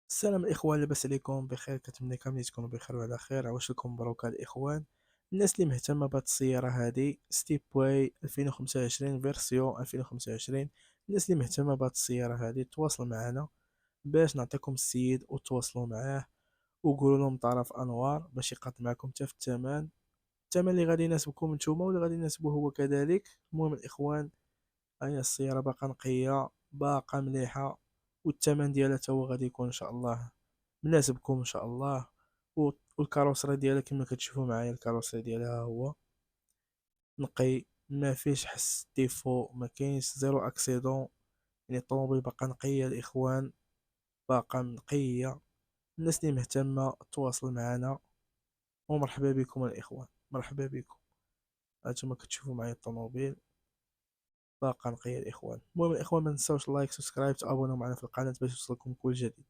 السلام الإخوان، لاباس عليكم؟ بخير؟ كنتمنى كاملين تكونوا بخير وعلى خير. عواش لكم مبروك الإخوان. الناس اللي مهتمة بهاد السيارة هادي ستيب واي 2025 فيرسيون 2025، الناس اللي مهتمة بهاد السيارة هادي تواصل معنا باش نعطيكم السيد وتواصلوا معاه وقولوا لهم طرف أنوار باش يقاد معكم حتى في الثمن اللي غادي يناسبكم نتوما واللي غادي يناسبه هو كذلك. المهم الإخوان، هي السيارة باقا نقية باقا مليحة، والثمن ديالها تا هو غادي يكون ان شاء الله مناسبكم ان شاء الله. والكاروسري ديالها كما كتشوفوا معايا، الكاروسري ديالها هو نقي، ما فيش حس ديفو، ما كاينش زيرو اكسيدون. يعني الطوموبيل باقا نقية الاخوان، باقا نقية. الناس اللي مهتمة تواصل معنا، ومرحبا بكم الاخوان، مرحبا بكم. هانتوما كتشوفوا معايا الطوموبيل باقا نقية الاخوان. المهم الاخوان، ما تنساوش لايك سبسكرايب تابوناو معنا في القناة باش يوصلكم كل جديد.